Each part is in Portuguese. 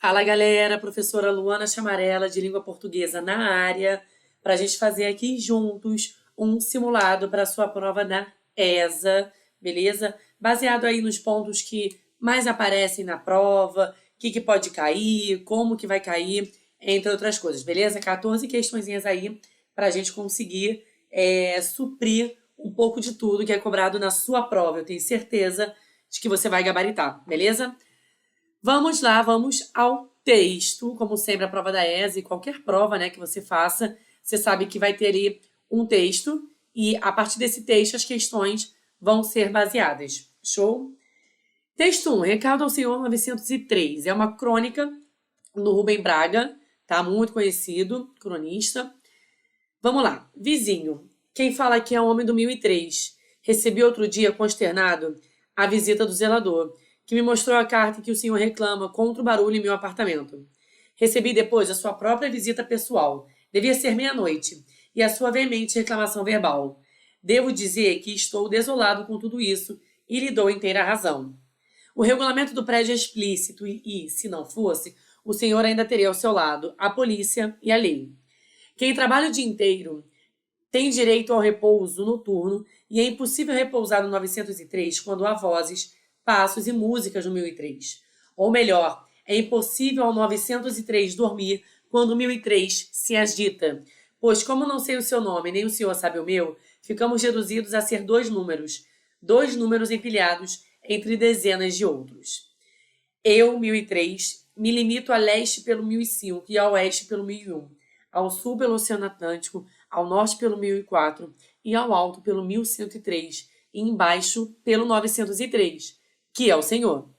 Fala galera, professora Luana Chamarela de Língua Portuguesa na área, para a gente fazer aqui juntos um simulado para a sua prova da ESA, beleza? Baseado aí nos pontos que mais aparecem na prova, o que pode cair, como que vai cair, entre outras coisas, beleza? 14 questõezinhas aí para a gente conseguir suprir um pouco de tudo que é cobrado na sua prova. Eu tenho certeza de que você vai gabaritar, beleza? Vamos lá, vamos ao texto. Como sempre, a prova da ESA e qualquer prova, né, que você faça, você sabe que vai ter ali um texto e a partir desse texto as questões vão ser baseadas. Show? Texto 1, Recado ao Senhor 903. É uma crônica do Rubem Braga, tá? Muito conhecido, cronista. Vamos lá. Vizinho. Quem fala aqui é o homem do 1003. Recebi outro dia, consternado, a visita do zelador, que me mostrou a carta que o senhor reclama contra o barulho em meu apartamento. Recebi depois a sua própria visita pessoal. Devia ser meia-noite. E a sua veemente reclamação verbal. Devo dizer que estou desolado com tudo isso e lhe dou inteira razão. O regulamento do prédio é explícito e, se não fosse, o senhor ainda teria ao seu lado a polícia e a lei. Quem trabalha o dia inteiro tem direito ao repouso noturno e é impossível repousar no 903 quando há vozes, passos e músicas no 1003. Ou melhor, é impossível ao 903 dormir quando o 1003 se agita, pois como não sei o seu nome nem o senhor sabe o meu, ficamos reduzidos a ser dois números empilhados entre dezenas de outros. Eu, 1003, me limito a leste pelo 1005 e a oeste pelo 1001, ao sul pelo Oceano Atlântico, ao norte pelo 1004 e ao alto pelo 1103 e embaixo pelo 903, que é o Senhor.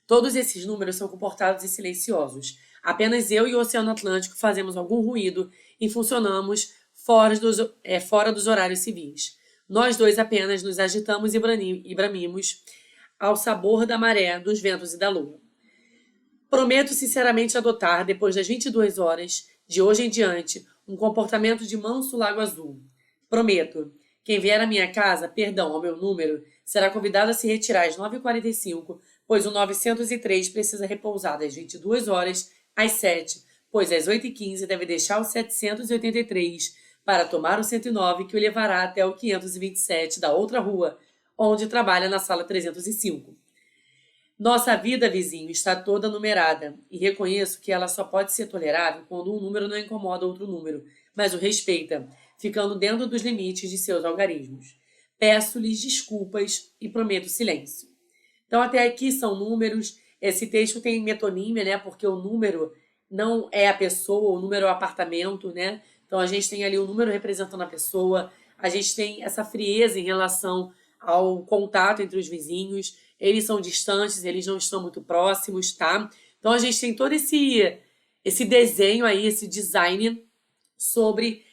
Todos esses números são comportados e silenciosos. Apenas eu e o Oceano Atlântico fazemos algum ruído e funcionamos fora dos horários civis. Nós dois apenas nos agitamos e bramimos ao sabor da maré, dos ventos e da lua. Prometo sinceramente adotar, depois das 22 horas, de hoje em diante, um comportamento de manso lago azul. Prometo. Quem vier à minha casa, perdão, ao meu número, será convidado a se retirar às 9h45, pois o 903 precisa repousar das 22 horas às 7, pois às 8h15 deve deixar o 783 para tomar o 109 que o levará até o 527 da outra rua, onde trabalha na sala 305. Nossa vida, vizinho, está toda numerada, e reconheço que ela só pode ser tolerável quando um número não incomoda outro número, mas o respeita, ficando dentro dos limites de seus algarismos. Peço-lhes desculpas e prometo silêncio. Então, até aqui são números. Esse texto tem metonímia, né? Porque o número não é a pessoa, o número é o apartamento, né? Então, a gente tem ali o número representando a pessoa, a gente tem essa frieza em relação ao contato entre os vizinhos. Eles são distantes, eles não estão muito próximos, tá? Então, a gente tem todo esse desenho aí, esse design sobre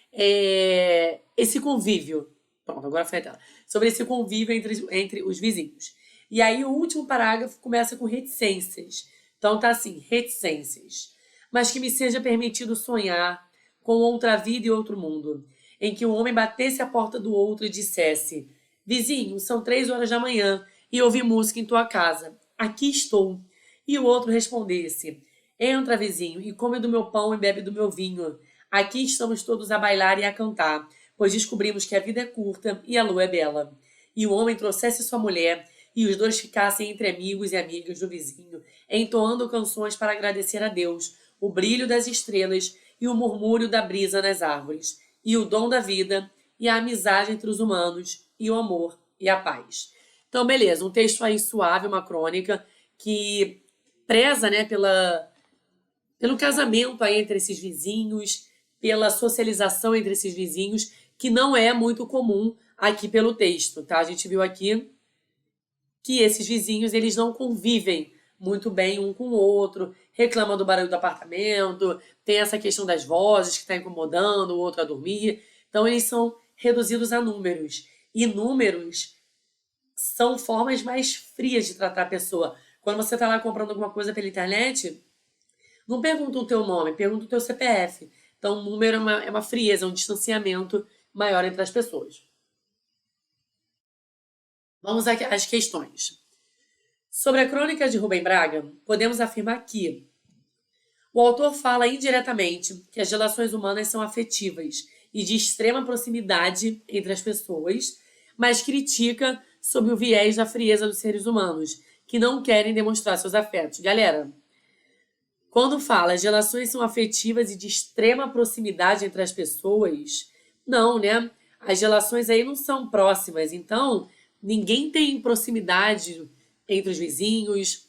esse convívio. Pronto, agora foi a tela. Sobre esse convívio entre os vizinhos. E aí, o último parágrafo começa com reticências. Então, tá assim, reticências. Mas que me seja permitido sonhar com outra vida e outro mundo, em que um homem batesse a porta do outro e dissesse: vizinho, são 3 horas da manhã e ouvi música em tua casa. Aqui estou. E o outro respondesse: entra, vizinho, e come do meu pão e bebe do meu vinho. Aqui estamos todos a bailar e a cantar, pois descobrimos que a vida é curta e a lua é bela. E o homem trouxesse sua mulher, e os dois ficassem entre amigos e amigas do vizinho, entoando canções para agradecer a Deus, o brilho das estrelas e o murmúrio da brisa nas árvores, e o dom da vida, e a amizade entre os humanos, e o amor e a paz. Então, beleza, um texto aí suave, uma crônica, que preza, né, pelo casamento aí entre esses vizinhos, pela socialização entre esses vizinhos, que não é muito comum aqui pelo texto, tá? A gente viu aqui que esses vizinhos, eles não convivem muito bem um com o outro, reclamam do barulho do apartamento, tem essa questão das vozes que está incomodando o outro a dormir. Então, eles são reduzidos a números. E números são formas mais frias de tratar a pessoa. Quando você está lá comprando alguma coisa pela internet, não pergunta o teu nome, pergunta o teu CPF. Então, o número é uma frieza, um distanciamento maior entre as pessoas. Vamos às questões. Sobre a crônica de Rubem Braga, podemos afirmar que O autor fala indiretamente que as relações humanas são afetivas e de extrema proximidade entre as pessoas, mas critica sob o viés da frieza dos seres humanos, que não querem demonstrar seus afetos. Galera, quando fala as relações são afetivas e de extrema proximidade entre as pessoas, não, né? As relações aí não são próximas, então ninguém tem proximidade entre os vizinhos.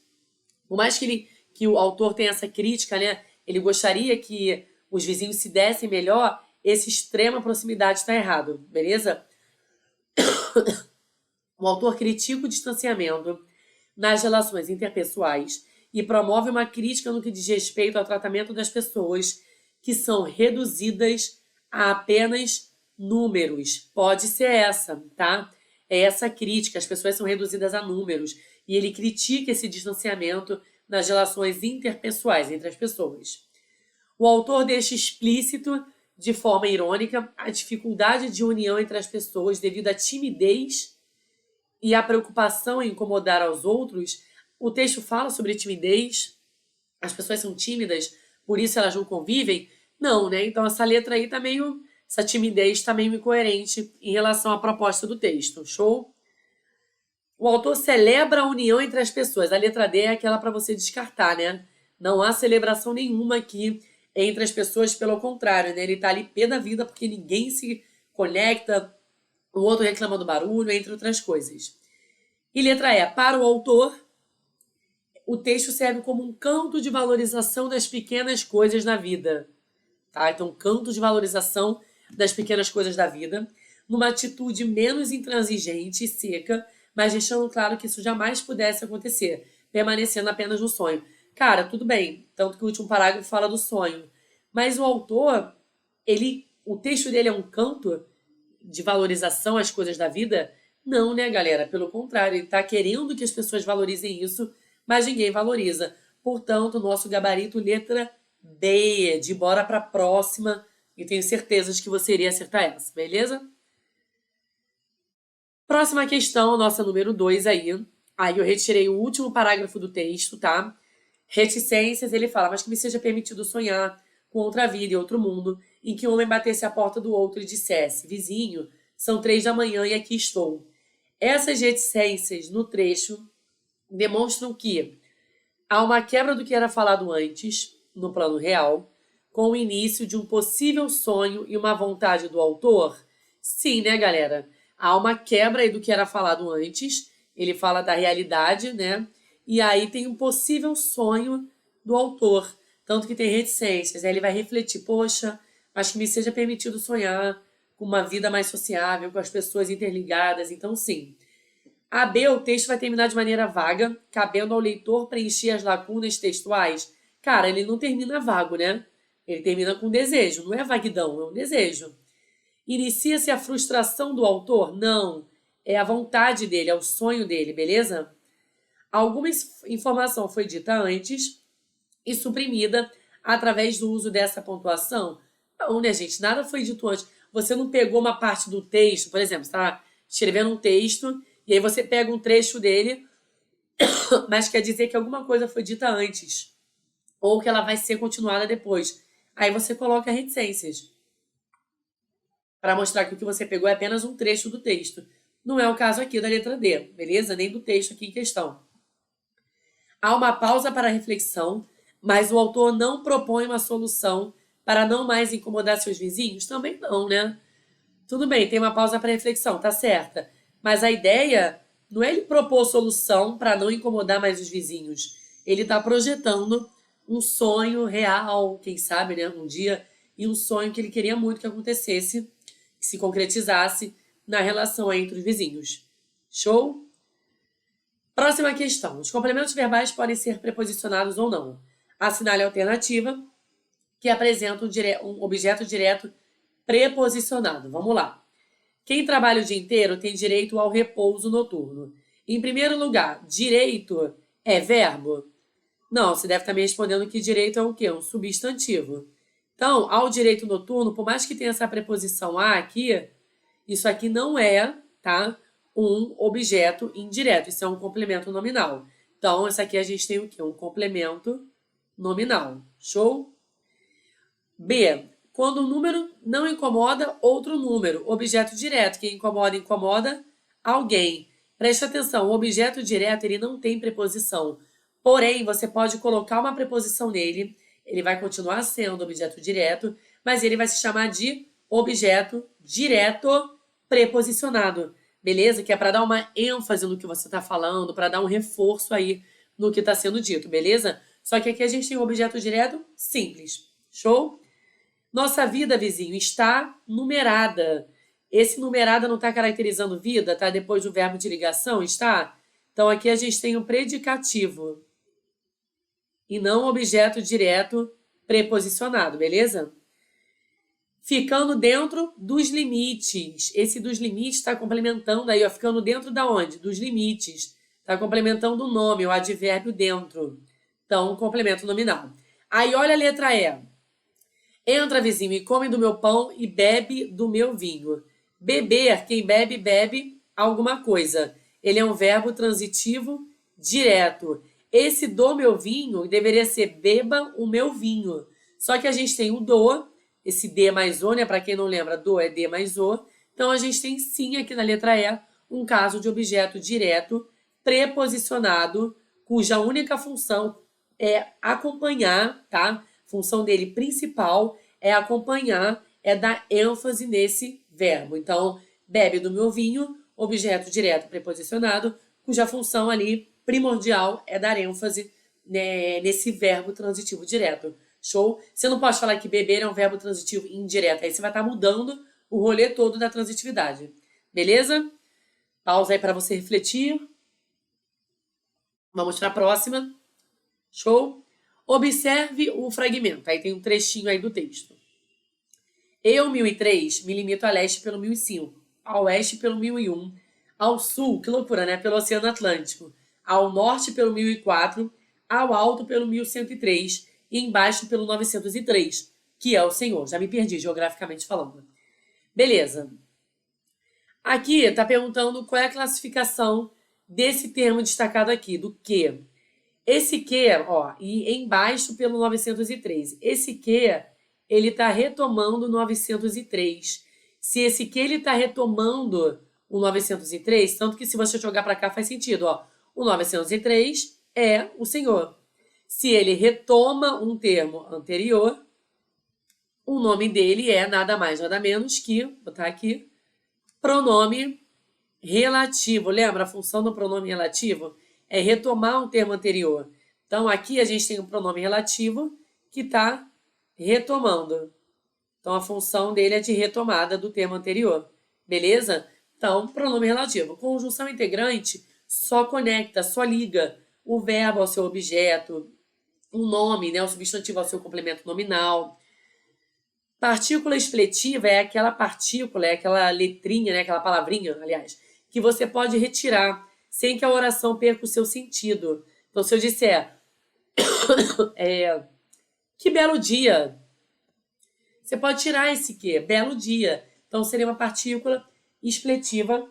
Por mais que o autor tenha essa crítica, né? Ele gostaria que os vizinhos se dessem melhor, essa extrema proximidade está errado, beleza? O autor critica o distanciamento nas relações interpessoais e promove uma crítica no que diz respeito ao tratamento das pessoas que são reduzidas a apenas números. Pode ser essa, tá? É essa crítica, as pessoas são reduzidas a números. E ele critica esse distanciamento nas relações interpessoais entre as pessoas. O autor deixa explícito, de forma irônica, a dificuldade de união entre as pessoas devido à timidez e à preocupação em incomodar aos outros. O texto fala sobre timidez, as pessoas são tímidas, por isso elas não convivem? Não, né? Então essa letra aí tá meio, essa timidez tá meio incoerente em relação à proposta do texto. Show? O autor celebra a união entre as pessoas. A letra D é aquela para você descartar, né? Não há celebração nenhuma aqui entre as pessoas, pelo contrário, né? Ele tá ali pé da vida porque ninguém se conecta, o outro reclama do barulho, entre outras coisas. E letra E, para o autor, o texto serve como um canto de valorização das pequenas coisas na vida. Tá? Então, canto de valorização das pequenas coisas da vida, numa atitude menos intransigente e seca, mas deixando claro que isso jamais pudesse acontecer, permanecendo apenas no sonho. Cara, tudo bem, tanto que o último parágrafo fala do sonho, mas o autor, o texto dele é um canto de valorização às coisas da vida? Não, né, galera? Pelo contrário, ele está querendo que as pessoas valorizem isso, mas ninguém valoriza. Portanto, nosso gabarito letra B, de bora para a próxima, e tenho certeza de que você iria acertar essa, beleza? Próxima questão, nossa número 2 aí. Aí eu retirei o último parágrafo do texto, tá? Reticências, ele fala, mas que me seja permitido sonhar com outra vida e outro mundo, em que um homem batesse a porta do outro e dissesse, vizinho, são 3 da manhã e aqui estou. Essas reticências no trecho demonstram que há uma quebra do que era falado antes, no plano real, com o início de um possível sonho e uma vontade do autor? Sim, né, galera? Há uma quebra aí do que era falado antes, ele fala da realidade, né? E aí tem um possível sonho do autor, tanto que tem reticências. Aí ele vai refletir, poxa, mas que me seja permitido sonhar com uma vida mais sociável, com as pessoas interligadas. Então, sim. A B, o texto vai terminar de maneira vaga, cabendo ao leitor preencher as lacunas textuais. Cara, ele não termina vago, né? Ele termina com desejo, não é vaguidão, é um desejo. Inicia-se a frustração do autor? Não. É a vontade dele, é o sonho dele, beleza? Alguma informação foi dita antes e suprimida através do uso dessa pontuação? Não, né, gente? Nada foi dito antes. Você não pegou uma parte do texto, por exemplo, você está escrevendo um texto e aí você pega um trecho dele, mas quer dizer que alguma coisa foi dita antes ou que ela vai ser continuada depois. Aí você coloca reticências para mostrar que o que você pegou é apenas um trecho do texto. Não é o caso aqui da letra D, beleza? Nem do texto aqui em questão. Há uma pausa para reflexão, mas o autor não propõe uma solução para não mais incomodar seus vizinhos? Também não, né? Tudo bem, tem uma pausa para reflexão, tá certa. Mas a ideia não é ele propor solução para não incomodar mais os vizinhos. Ele está projetando um sonho real, quem sabe, né? Um dia, e um sonho que ele queria muito que acontecesse, que se concretizasse na relação entre os vizinhos. Show? Próxima questão. Os complementos verbais podem ser preposicionados ou não. Assinale a alternativa que apresenta um objeto direto preposicionado. Vamos lá. Quem trabalha o dia inteiro tem direito ao repouso noturno. Em primeiro lugar, direito é verbo? Não, você deve estar me respondendo que direito é o quê? Um substantivo. Então, ao direito noturno, por mais que tenha essa preposição a aqui, isso aqui não é, tá, um objeto indireto. Isso é um complemento nominal. Então, isso aqui a gente tem o quê? Um complemento nominal. Show? B. Quando um número não incomoda outro número. Objeto direto. Quem incomoda, incomoda alguém. Preste atenção, o objeto direto ele não tem preposição. Porém, você pode colocar uma preposição nele, ele vai continuar sendo objeto direto, mas ele vai se chamar de objeto direto preposicionado. Beleza? Que é para dar uma ênfase no que você está falando, para dar um reforço aí no que está sendo dito, beleza? Só que aqui a gente tem um objeto direto simples. Show? Nossa vida, vizinho, está numerada. Esse numerada não está caracterizando vida, tá? Depois do verbo de ligação, está? Então, aqui a gente tem um predicativo e não um objeto direto preposicionado, beleza? Ficando dentro dos limites. Esse dos limites está complementando aí, ó. Ficando dentro da onde? Dos limites. Está complementando o nome, o advérbio dentro. Então, complemento nominal. Aí, olha a letra E. Entra, vizinho, e come do meu pão e bebe do meu vinho. Beber, quem bebe, bebe alguma coisa. Ele é um verbo transitivo direto. Esse do meu vinho deveria ser beba o meu vinho. Só que a gente tem o do, esse D mais O, né? Para quem não lembra, do é D mais O. Então, a gente tem sim aqui na letra E um caso de objeto direto preposicionado, cuja única função é acompanhar, tá? Função dele principal é acompanhar, é dar ênfase nesse verbo. Então, bebe do meu vinho, objeto direto preposicionado, cuja função ali primordial é dar ênfase, né, nesse verbo transitivo direto. Show? Você não pode falar que beber é um verbo transitivo indireto. Aí você vai estar mudando o rolê todo da transitividade. Beleza? Pausa aí para você refletir. Vamos para a próxima. Show? Observe o fragmento. Aí tem um trechinho aí do texto. Eu, 1003, me limito a leste pelo 1005, a oeste pelo 1001, ao sul, que loucura, né? Pelo Oceano Atlântico, ao norte pelo 1004, ao alto pelo 1103 e embaixo pelo 903, que é o Senhor. Já me perdi geograficamente falando. Beleza. Aqui está perguntando qual é a classificação desse termo destacado aqui, do que. Esse que, ó, e embaixo pelo 903. Esse que, ele está retomando o 903. Se esse que ele está retomando o 903, tanto que se você jogar para cá faz sentido, ó. O 903 é o Senhor. Se ele retoma um termo anterior, o nome dele é nada mais, nada menos que, vou botar aqui, pronome relativo. Lembra? A função do pronome relativo é retomar um termo anterior. Então, aqui a gente tem um pronome relativo que está retomando. Então, a função dele é de retomada do termo anterior. Beleza? Então, pronome relativo. Conjunção integrante só conecta, só liga o verbo ao seu objeto, o nome, né, o substantivo ao seu complemento nominal. Partícula expletiva é aquela partícula, é aquela letrinha, né, aquela palavrinha, aliás, que você pode retirar sem que a oração perca o seu sentido. Então, se eu disser que belo dia, você pode tirar esse que, belo dia. Então, seria uma partícula expletiva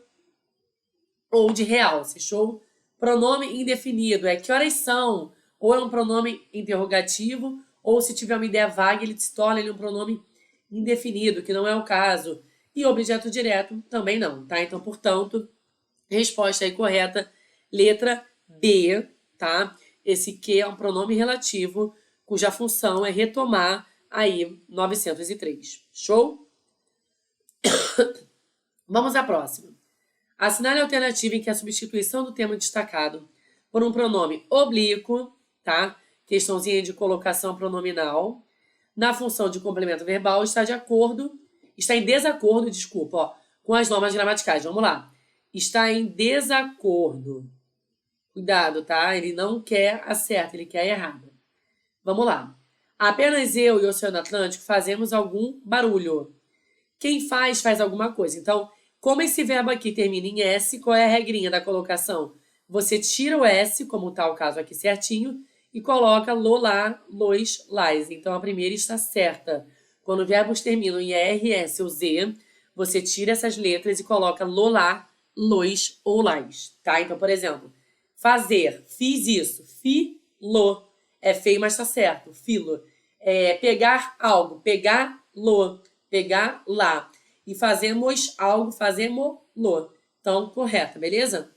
ou de realce, show? Pronome indefinido é que horas são, ou é um pronome interrogativo, ou se tiver uma ideia vaga, ele se torna um pronome indefinido, que não é o caso. E objeto direto também não, tá? Então, portanto, resposta aí correta, letra B, tá? Esse que é um pronome relativo, cuja função é retomar aí 903. Show? Vamos à próxima. Assinale a alternativa em que a substituição do termo destacado por um pronome oblíquo, tá? Questãozinha de colocação pronominal, na função de complemento verbal está em desacordo, desculpa, ó, com as normas gramaticais. Vamos lá. Está em desacordo. Cuidado, tá? Ele não quer a certa, ele quer a errada. Vamos lá. Apenas eu e o Oceano Atlântico fazemos algum barulho. Quem faz alguma coisa. Então, como esse verbo aqui termina em S, qual é a regrinha da colocação? Você tira o S, como está o caso aqui certinho, e coloca lo, lá, lois, lais. Então, a primeira está certa. Quando verbos terminam em R, S ou Z, você tira essas letras e coloca lo, lá, lois ou lais. Tá? Então, por exemplo, fazer, fiz isso, fi, lo. É feio, mas tá certo. Filo. Pegar algo, pegá-lo, pegar lá. E fazemos algo, fazemos-lo. Então, correta, beleza?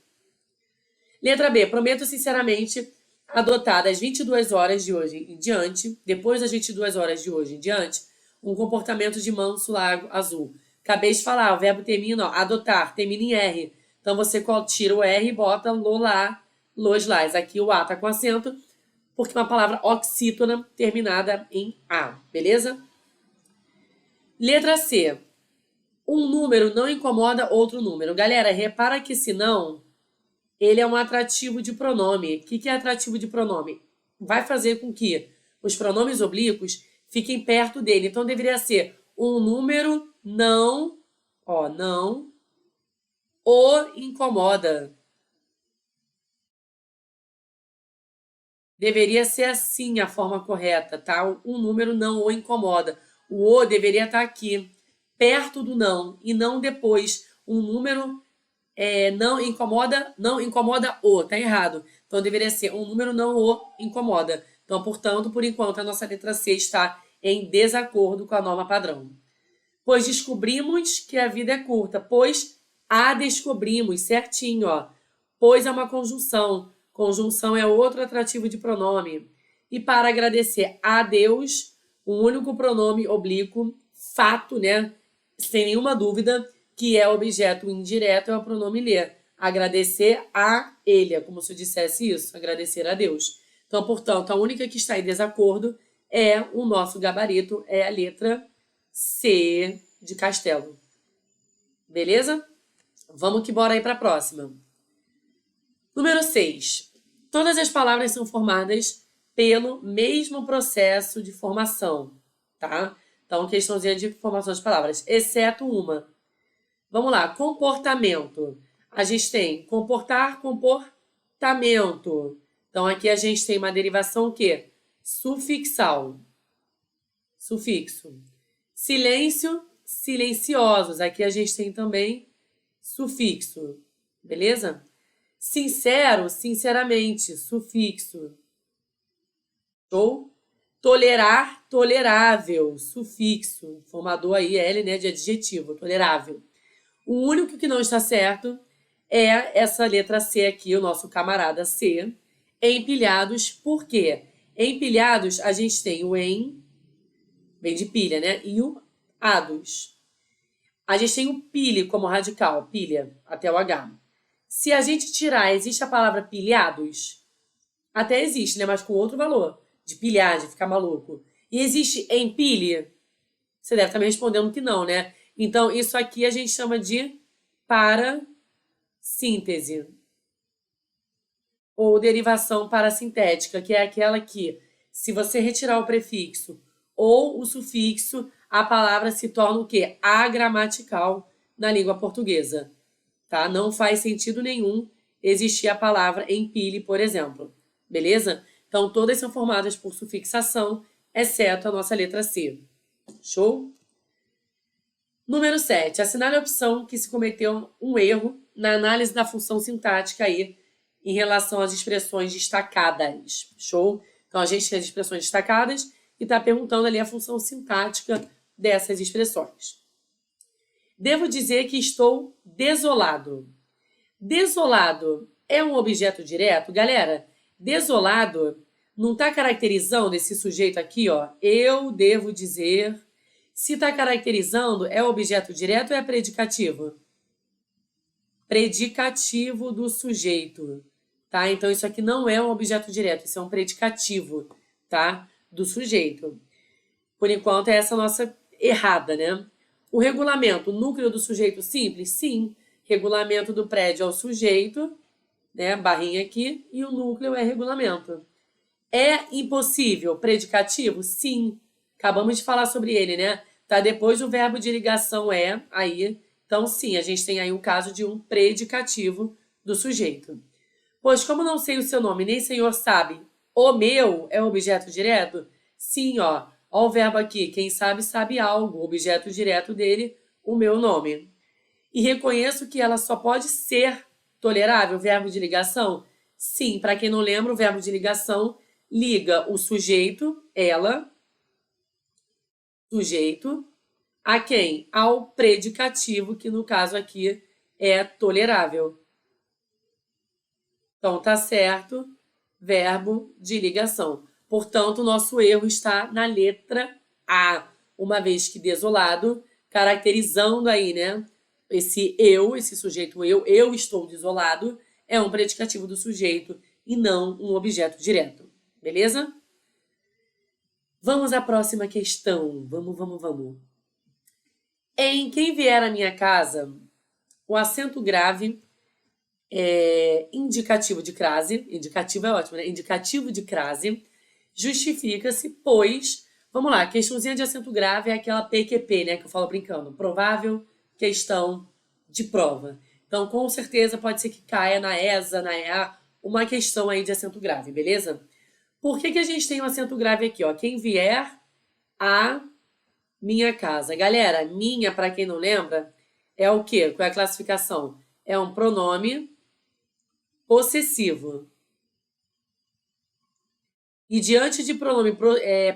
Letra B. Prometo sinceramente adotar das 22 horas de hoje em diante, depois das 22 horas de hoje em diante, um comportamento de manso lago azul. Acabei de falar, o verbo termina, ó, adotar, termina em R. Então, você tira o R e bota lo lá, los lás. Aqui o A tá com acento, porque é uma palavra oxítona terminada em A, beleza? Letra C. Um número não incomoda outro número. Galera, repara que senão ele é um atrativo de pronome. O que é atrativo de pronome? Vai fazer com que os pronomes oblíquos fiquem perto dele. Então, deveria ser um número não o incomoda. Deveria ser assim a forma correta, tá? Um número não o incomoda. O deveria estar aqui, perto do não, e não depois. Um número não incomoda o, tá errado. Então, deveria ser um número não o incomoda. Então, portanto, por enquanto, a nossa letra C está em desacordo com a norma padrão. Pois descobrimos que a vida é curta. Pois a descobrimos, certinho, ó. Pois é uma conjunção. Conjunção é outro atrativo de pronome. E para agradecer a Deus, o único pronome oblíquo, fato, né? Sem nenhuma dúvida, que é objeto indireto, é o pronome ler. Agradecer a ele, é como se eu dissesse isso, agradecer a Deus. Então, portanto, a única que está em desacordo é o nosso gabarito, é a letra C de Castelo. Beleza? Vamos que bora aí para a próxima. Número 6. Todas as palavras são formadas pelo mesmo processo de formação, tá? Então, questãozinha de formação de palavras, exceto uma. Vamos lá, comportamento. A gente tem comportar, comportamento. Então, aqui a gente tem uma derivação o quê? Sufixal. Sufixo. Silêncio, silenciosos. Aqui a gente tem também sufixo. Beleza? Sincero, sinceramente. Sufixo. Show? Tolerar, tolerável. Sufixo. Formador aí, L, né, de adjetivo. Tolerável. O único que não está certo é essa letra C aqui, o nosso camarada C. Empilhados, por quê? Empilhados, a gente tem o em, vem de pilha, né? E o ados. A gente tem o pile como radical, pilha, até o H. Se a gente tirar, existe a palavra pilhados? Até existe, né? Mas com outro valor, de pilhar, de ficar maluco. E existe empilhe? Você deve estar me respondendo que não, né? Então, isso aqui a gente chama de parassíntese. Ou derivação parassintética, que é aquela que, se você retirar o prefixo ou o sufixo, a palavra se torna o quê? Agramatical na língua portuguesa. Tá? Não faz sentido nenhum existir a palavra empilhe, por exemplo. Beleza? Então, todas são formadas por sufixação, exceto a nossa letra C. Show? Número 7. Assinale a opção que se cometeu um erro na análise da função sintática aí em relação às expressões destacadas. Show? Então, a gente tem as expressões destacadas e está perguntando ali a função sintática dessas expressões. Devo dizer que estou desolado. Desolado é um objeto direto? Galera, desolado não está caracterizando esse sujeito aqui, ó. Eu devo dizer. Se está caracterizando, é objeto direto ou é predicativo? Predicativo do sujeito, tá? Então, isso aqui não é um objeto direto, isso é um predicativo, tá? Do sujeito. Por enquanto, é essa nossa errada, né? O regulamento, o núcleo do sujeito simples? Sim. Regulamento do prédio é o sujeito, né? Barrinha aqui, e o núcleo é regulamento. É impossível predicativo? Sim. Acabamos de falar sobre ele, né? Tá depois do verbo de ligação é, aí. Então, sim, a gente tem aí o caso de um predicativo do sujeito. Pois, como não sei o seu nome, nem o senhor sabe, o meu é objeto direto? Sim, ó. Ó o verbo aqui, quem sabe, sabe algo. Objeto direto dele, o meu nome. E reconheço que ela só pode ser tolerável, verbo de ligação? Sim, para quem não lembra, o verbo de ligação liga o sujeito, ela, sujeito, a quem? Ao predicativo, que no caso aqui é tolerável. Então, tá certo, verbo de ligação. Portanto, o nosso erro está na letra A, uma vez que desolado, caracterizando aí, né? Esse sujeito eu estou desolado, é um predicativo do sujeito e não um objeto direto. Beleza? Vamos à próxima questão. Vamos. Em quem vier à minha casa, o acento grave é indicativo de crase. Indicativo é ótimo, né? Indicativo de crase justifica-se, pois... Vamos lá, questãozinha de acento grave é aquela PQP, né? Que eu falo brincando. Provável questão de prova. Então, com certeza, pode ser que caia na ESA, na EA, uma questão aí de acento grave, beleza? Por que a gente tem um acento grave aqui, ó? Quem vier à minha casa. Galera, minha, para quem não lembra, é o quê? Qual é a classificação? É um pronome possessivo. E diante de pronome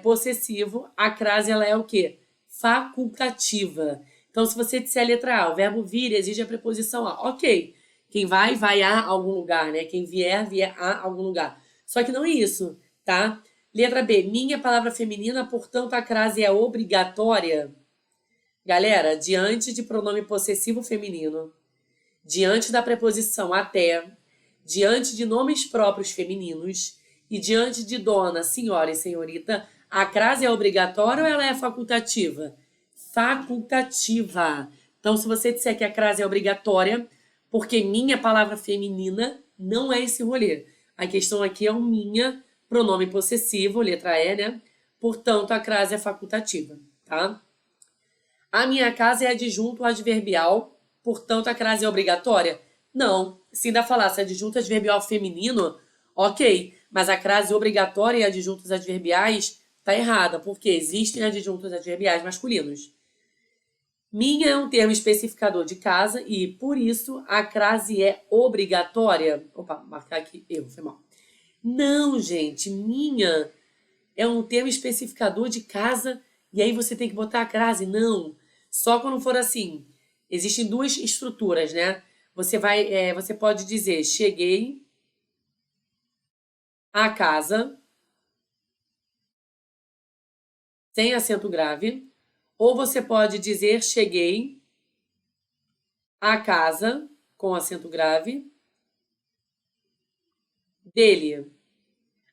possessivo, a crase ela é o quê? Facultativa. Então, se você disser a letra A, o verbo vir exige a preposição a. Ok. Quem vai a algum lugar, né? Quem vier a algum lugar. Só que não é isso, tá? Letra B, minha palavra feminina, portanto, a crase é obrigatória. Galera, diante de pronome possessivo feminino, diante da preposição até, diante de nomes próprios femininos e diante de dona, senhora e senhorita, a crase é obrigatória ou ela é facultativa? Facultativa. Então, se você disser que a crase é obrigatória, porque minha palavra feminina não é esse rolê. A questão aqui é o minha, pronome possessivo, letra E, né? Portanto, a crase é facultativa, tá? A minha casa é adjunto adverbial, portanto, a crase é obrigatória? Não. Se ainda falasse adjunto adverbial feminino, ok. Mas a crase obrigatória e adjuntos adverbiais tá errada, porque existem adjuntos adverbiais masculinos. Minha é um termo especificador de casa e, por isso, a crase é obrigatória. Opa, marcar aqui, erro, foi mal. Não, gente, minha é um termo especificador de casa e aí você tem que botar a crase? Não. Só quando for assim. Existem duas estruturas, né? Você pode dizer cheguei à casa sem acento grave, ou você pode dizer cheguei à casa com acento grave dele.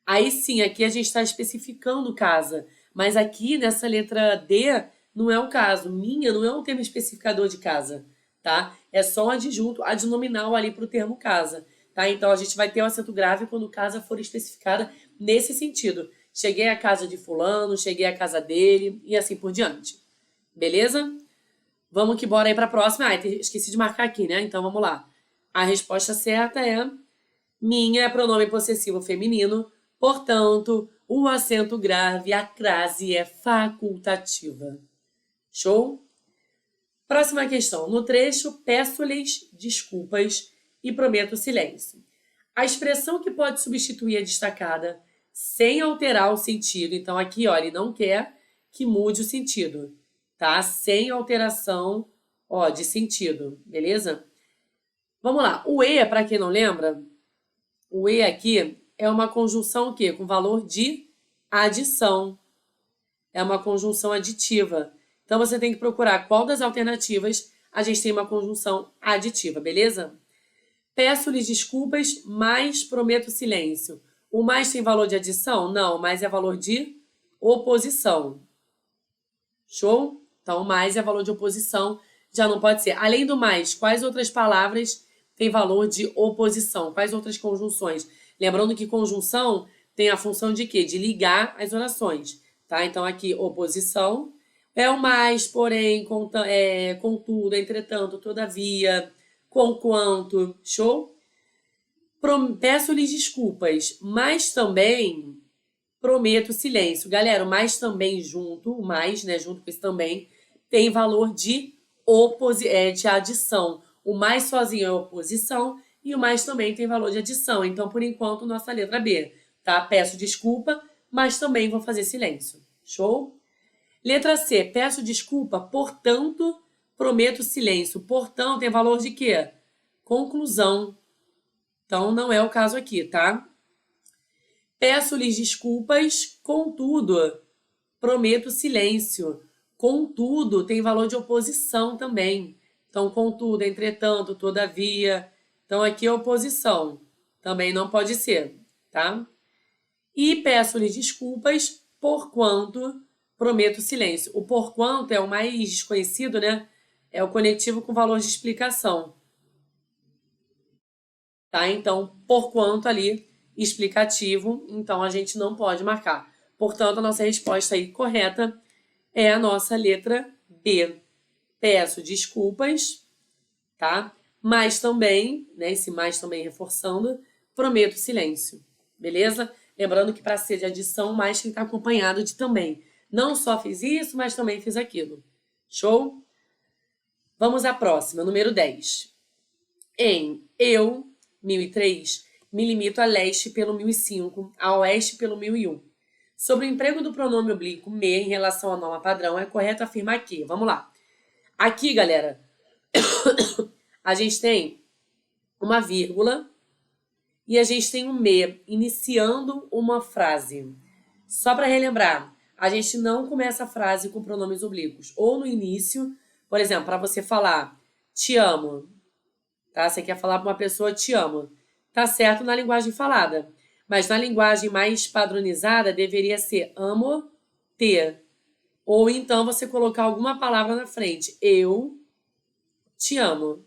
Aí sim, aqui a gente está especificando casa, mas aqui nessa letra D não é o caso. Minha não é um termo especificador de casa, tá? É só um adjunto adnominal ali para o termo casa, tá? Então a gente vai ter o acento grave quando casa for especificada nesse sentido. Cheguei à casa de fulano, cheguei à casa dele e assim por diante. Beleza? Vamos que bora aí para a próxima. Esqueci de marcar aqui, né? Então vamos lá. A resposta certa é minha é pronome possessivo feminino, portanto, o acento grave, a crase é facultativa. Show? Próxima questão. No trecho, peço-lhes desculpas e prometo silêncio. A expressão que pode substituir a destacada sem alterar o sentido. Então, aqui, ó, ele não quer que mude o sentido, tá? Sem alteração, ó, de sentido, beleza? Vamos lá. O E, para quem não lembra, o E aqui é uma conjunção o quê? Com valor de adição. É uma conjunção aditiva. Então, você tem que procurar qual das alternativas a gente tem uma conjunção aditiva, beleza? Peço-lhes desculpas, mas prometo silêncio. O mais tem valor de adição? Não, mas é valor de oposição. Show? Então, o mais é valor de oposição, já não pode ser. Além do mais, quais outras palavras têm valor de oposição? Quais outras conjunções? Lembrando que conjunção tem a função de quê? De ligar as orações, tá? Então, aqui, oposição é o mais, porém, contudo, entretanto, todavia, conquanto. Show? Peço-lhes desculpas, mas também prometo silêncio. Galera, o mais também junto, o mais, né, junto com esse também, tem valor de adição. O mais sozinho é oposição e o mais também tem valor de adição. Então, por enquanto, nossa letra B. tá? Peço desculpa, mas também vou fazer silêncio. Show? Letra C, peço desculpa, portanto, prometo silêncio. Portanto, tem valor de quê? Conclusão. Então, não é o caso aqui, tá? Peço-lhes desculpas, contudo, prometo silêncio. Contudo, tem valor de oposição também. Então, contudo, entretanto, todavia. Então, aqui é oposição. Também não pode ser, tá? E peço-lhes desculpas, porquanto prometo silêncio. O porquanto é o mais desconhecido, né? É o conectivo com valor de explicação. Tá? Então, porquanto ali, explicativo, então a gente não pode marcar. Portanto, a nossa resposta aí correta é a nossa letra B. Peço desculpas, tá? Mas também, né? Esse mais também reforçando, prometo silêncio. Beleza? Lembrando que para ser de adição, mais tem que estar acompanhado de também. Não só fiz isso, mas também fiz aquilo. Show? Vamos à próxima, número 10. Em eu, 1003, me limito a leste pelo 1005, a oeste pelo 1001. Sobre o emprego do pronome oblíquo me em relação à norma padrão, é correto afirmar que, vamos lá. Aqui, galera, a gente tem uma vírgula e a gente tem um me iniciando uma frase. Só para relembrar, a gente não começa a frase com pronomes oblíquos. Ou no início, por exemplo, para você falar te amo, tá? Você quer falar para uma pessoa te amo. Tá certo na linguagem falada. Mas na linguagem mais padronizada deveria ser amo-te. Ou então você colocar alguma palavra na frente. Eu te amo.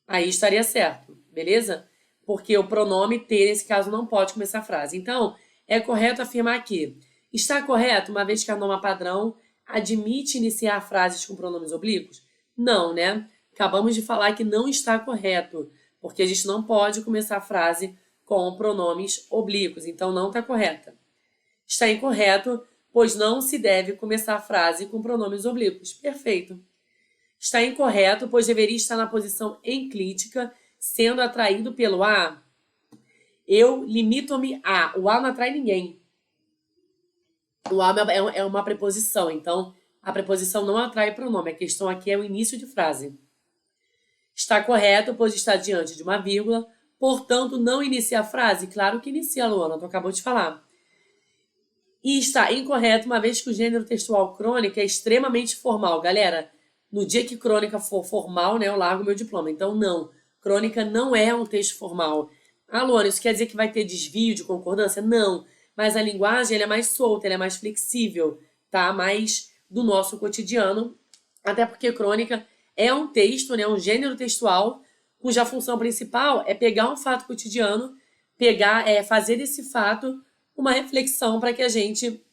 Aí estaria certo, beleza? Porque o pronome ter, nesse caso, não pode começar a frase. Então, é correto afirmar aqui. Está correto, uma vez que a norma padrão admite iniciar frases com pronomes oblíquos? Não, né? Acabamos de falar que não está correto, porque a gente não pode começar a frase com pronomes oblíquos. Então, não está correta. Está incorreto, pois não se deve começar a frase com pronomes oblíquos. Perfeito. Está incorreto, pois deveria estar na posição enclítica, sendo atraído pelo a. Eu limito-me a. O a não atrai ninguém. O a é uma preposição, então a preposição não atrai pronome. A questão aqui é o início de frase. Está correto, pois está diante de uma vírgula, portanto não inicia a frase. Claro que inicia, Luana, tu acabou de falar. E está incorreto, uma vez que o gênero textual crônica é extremamente formal. Galera, no dia que crônica for formal, né, eu largo meu diploma. Então, não. Crônica não é um texto formal. Ah, Luana, isso quer dizer que vai ter desvio de concordância? Não. Mas a linguagem ela é mais solta, ela é mais flexível, tá? Mais do nosso cotidiano. Até porque crônica é um texto, né, um gênero textual, cuja função principal é pegar um fato cotidiano, fazer desse fato uma reflexão para que a gente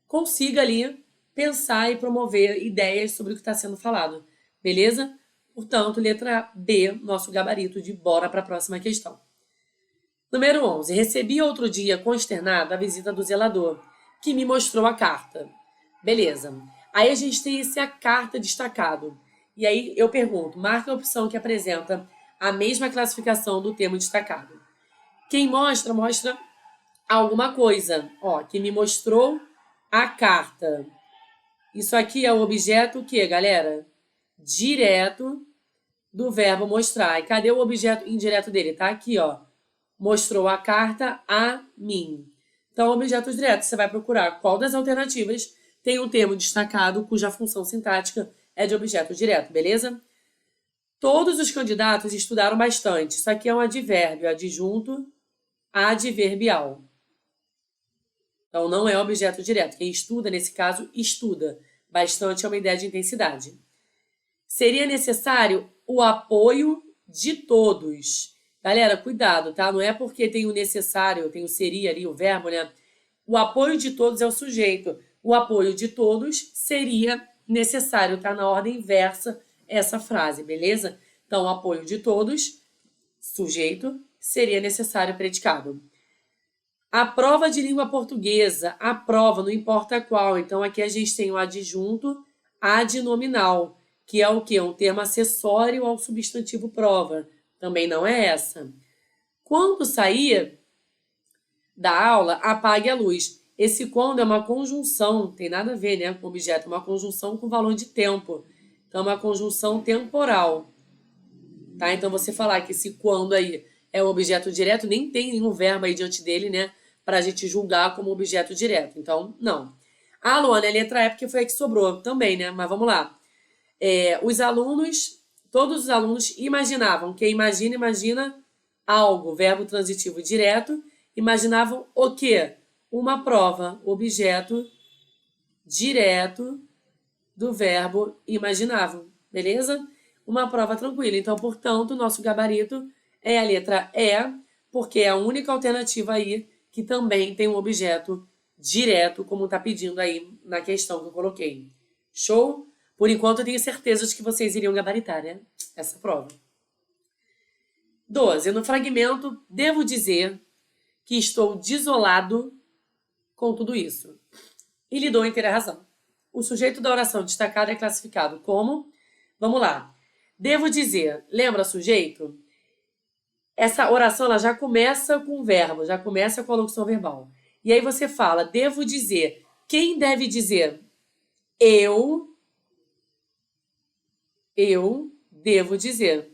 consiga ali pensar e promover ideias sobre o que está sendo falado. Beleza? Portanto, letra B, nosso gabarito de bora para a próxima questão. Número 11. Recebi outro dia, consternado, a visita do zelador, que me mostrou a carta. Beleza. Aí a gente tem esse a carta destacado. E aí eu pergunto, marca a opção que apresenta a mesma classificação do termo destacado. Quem mostra alguma coisa. Ó, que me mostrou a carta. Isso aqui é o objeto o quê, galera? Direto do verbo mostrar. E cadê o objeto indireto dele? Tá aqui, ó. Mostrou a carta a mim. Então, objeto direto. Você vai procurar qual das alternativas tem um termo destacado cuja função sintática é de objeto direto, beleza? Todos os candidatos estudaram bastante. Isso aqui é um advérbio, adjunto adverbial. Então, não é objeto direto. Quem estuda, nesse caso, estuda. Bastante é uma ideia de intensidade. Seria necessário o apoio de todos. Galera, cuidado, tá? Não é porque tem o necessário, tem o seria ali, o verbo, né? O apoio de todos é o sujeito. O apoio de todos seria necessário, tá? Na ordem inversa essa frase, beleza? Então, o apoio de todos, sujeito, seria necessário predicado. A prova de língua portuguesa, a prova, não importa qual. Então, aqui a gente tem o adjunto adnominal, que é o quê? Um termo acessório ao substantivo prova. Também não é essa. Quando sair da aula, apague a luz. Esse quando é uma conjunção, tem nada a ver, né, com objeto, é uma conjunção com valor de tempo. Então, é uma conjunção temporal. Tá? Então, você falar que esse quando aí é um objeto direto, nem tem nenhum verbo aí diante dele, né, para a gente julgar como objeto direto. Então, não. A Luana é letra E porque foi a que sobrou também, né? Mas vamos lá. Os alunos, todos os alunos imaginavam. Quem imagina algo, verbo transitivo direto. Imaginavam o quê? Uma prova, objeto direto do verbo imaginavam, beleza? Uma prova tranquila. Então, portanto, nosso gabarito é a letra E, porque é a única alternativa aí que também tem um objeto direto, como está pedindo aí na questão que eu coloquei. Show? Por enquanto, eu tenho certeza de que vocês iriam gabaritar, né? Essa prova. 12. No fragmento, devo dizer que estou desolado com tudo isso. E lhe dou inteira razão. O sujeito da oração destacada é classificado como... Vamos lá. Devo dizer, lembra sujeito? Essa oração ela já começa com o verbo, já começa com a locução verbal. E aí você fala, devo dizer. Quem deve dizer? Eu devo dizer.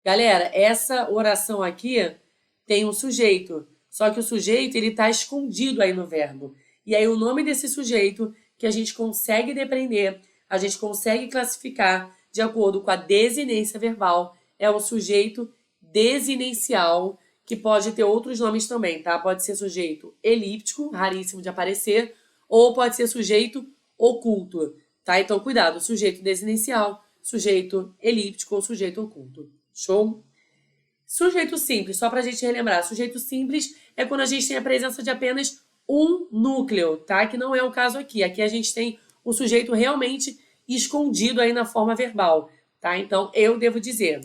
Galera, essa oração aqui tem um sujeito, só que o sujeito ele está escondido aí no verbo. E aí o nome desse sujeito que a gente consegue depreender, a gente consegue classificar de acordo com a desinência verbal, é o sujeito desinencial, que pode ter outros nomes também, tá? Pode ser sujeito elíptico, raríssimo de aparecer, ou pode ser sujeito oculto, tá? Então, cuidado, sujeito desinencial, sujeito elíptico ou sujeito oculto. Show? Sujeito simples, só pra gente relembrar. Sujeito simples é quando a gente tem a presença de apenas um núcleo, tá? Que não é o caso aqui. Aqui a gente tem o sujeito realmente escondido aí na forma verbal, tá? Então, eu devo dizer.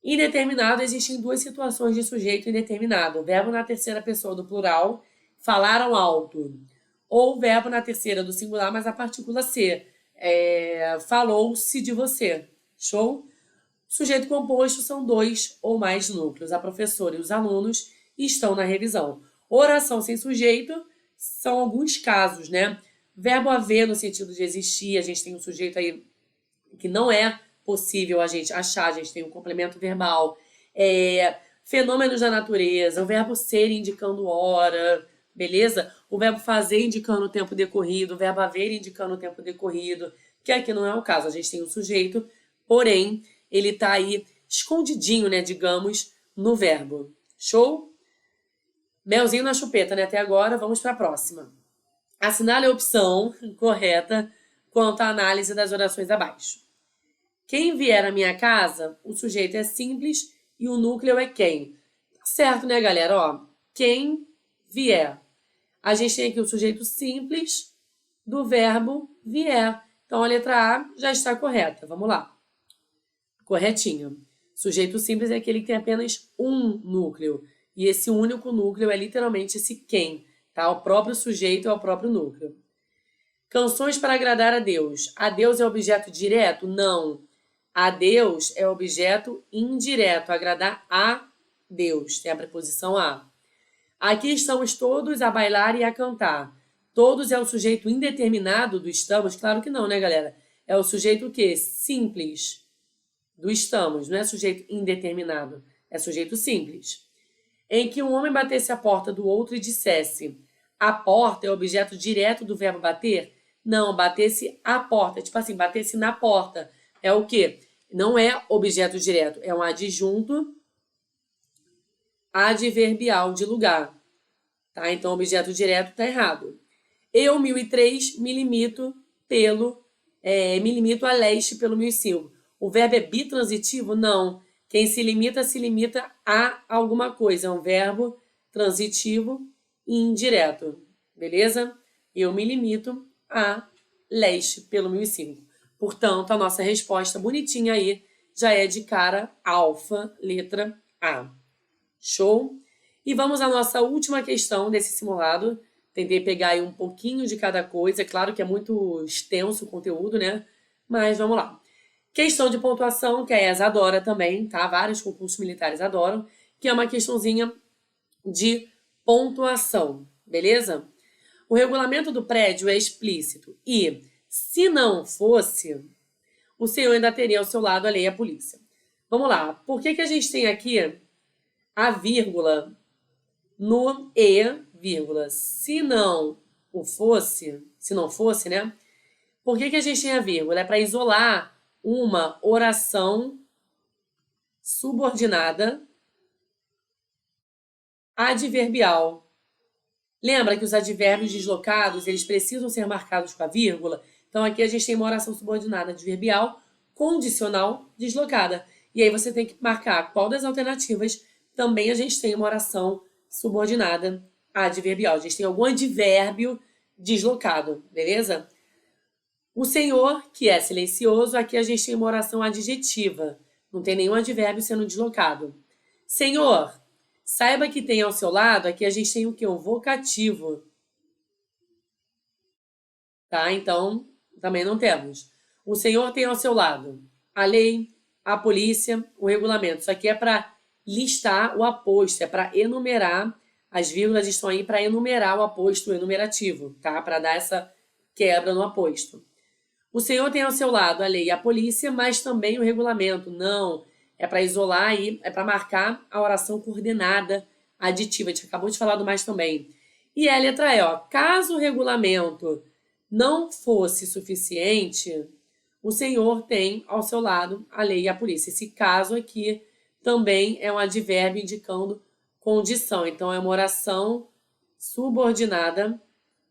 Indeterminado, existem duas situações de sujeito indeterminado. O verbo na terceira pessoa do plural, falaram alto. Ou o verbo na terceira do singular, mas a partícula ser. Falou-se de você. Show? Sujeito composto são dois ou mais núcleos. A professora e os alunos estão na revisão. Oração sem sujeito são alguns casos, né? Verbo haver no sentido de existir, a gente tem um sujeito aí que não é possível a gente achar, a gente tem um complemento verbal. Fenômenos da natureza, o verbo ser indicando hora, beleza? O verbo fazer indicando o tempo decorrido, o verbo haver indicando o tempo decorrido, que aqui não é o caso. A gente tem um sujeito, porém, ele tá aí escondidinho, né, digamos, no verbo. Show? Melzinho na chupeta, né, até agora. Vamos para a próxima. Assinale a opção correta quanto à análise das orações abaixo. Quem vier à minha casa, o sujeito é simples e o núcleo é quem. Tá certo, né, galera? Ó, quem vier. A gente tem aqui o sujeito simples do verbo vier. Então, a letra A já está correta. Vamos lá. Corretinho. Sujeito simples é aquele que tem apenas um núcleo. E esse único núcleo é literalmente esse quem. Tá? O próprio sujeito é o próprio núcleo. Canções para agradar a Deus. A Deus é objeto direto? Não. A Deus é objeto indireto. Agradar a Deus. Tem a preposição a. Aqui estamos todos a bailar e a cantar. Todos é o sujeito indeterminado do estamos? Claro que não, né, galera? É o sujeito o quê? Simples do estamos. Não é sujeito indeterminado. É sujeito simples. Em que um homem batesse a porta do outro e dissesse: a porta é objeto direto do verbo bater? Não, batesse a porta. Tipo assim, batesse na porta. É o quê? Não é objeto direto. É um adjunto adverbial de lugar. Tá? Então, objeto direto está errado. Eu, 1003, me limito a leste pelo 1005. O verbo é bitransitivo? Não. Quem se limita a alguma coisa. É um verbo transitivo e indireto. Beleza? Eu me limito a leste pelo 1005. Portanto, a nossa resposta bonitinha aí já é de cara alfa, letra A. Show? E vamos à nossa última questão desse simulado. Tentei pegar aí um pouquinho de cada coisa. É claro que é muito extenso o conteúdo, né? Mas vamos lá. Questão de pontuação, que a ESA adora também, tá? Vários concursos militares adoram, que é uma questãozinha de pontuação, beleza? O regulamento do prédio é explícito e, se não fosse, o senhor ainda teria ao seu lado a lei e a polícia. Vamos lá, por que a gente tem aqui a vírgula no e, vírgula? Se não fosse, né? Por que a gente tem a vírgula? É para isolar uma oração subordinada adverbial. Lembra que os advérbios deslocados, eles precisam ser marcados com a vírgula? Então, aqui a gente tem uma oração subordinada adverbial condicional deslocada. E aí você tem que marcar qual das alternativas também a gente tem uma oração subordinada adverbial. A gente tem algum advérbio deslocado, beleza? O senhor, que é silencioso, aqui a gente tem uma oração adjetiva. Não tem nenhum advérbio sendo deslocado. Senhor, saiba que tem ao seu lado, aqui a gente tem o quê? Um vocativo. Tá? Então, também não temos. O senhor tem ao seu lado a lei, a polícia, o regulamento. Isso aqui é para listar o aposto, é para enumerar. As vírgulas estão aí para enumerar o aposto enumerativo, tá? Para dar essa quebra no aposto. O senhor tem ao seu lado a lei e a polícia, mas também o regulamento. Não, é para isolar aí, é para marcar a oração coordenada aditiva. A gente acabou de falar do mais também. E a letra E, ó. Caso o regulamento não fosse suficiente, o senhor tem ao seu lado a lei e a polícia. Esse caso aqui também é um advérbio indicando condição. Então, é uma oração subordinada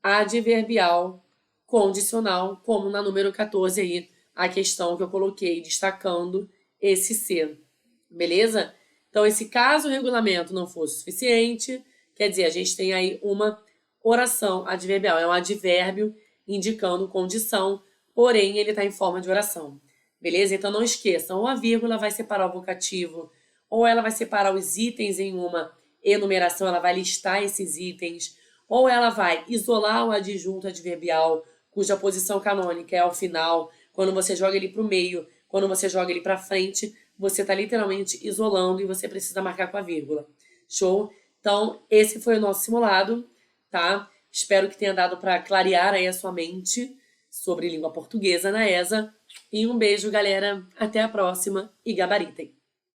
adverbial condicional, como na número 14 aí, a questão que eu coloquei destacando esse ser. Beleza? Então, esse caso o regulamento não fosse suficiente, quer dizer, a gente tem aí uma oração adverbial. É um advérbio indicando condição, porém, ele está em forma de oração. Beleza? Então, não esqueçam, ou a vírgula vai separar o vocativo, ou ela vai separar os itens em uma enumeração, ela vai listar esses itens, ou ela vai isolar o adjunto adverbial, cuja posição canônica é ao final. Quando você joga ele para o meio, quando você joga ele para frente, você está literalmente isolando e você precisa marcar com a vírgula. Show? Então, esse foi o nosso simulado, tá? Espero que tenha dado para clarear aí a sua mente sobre língua portuguesa na ESA. E um beijo, galera. Até a próxima e gabaritem!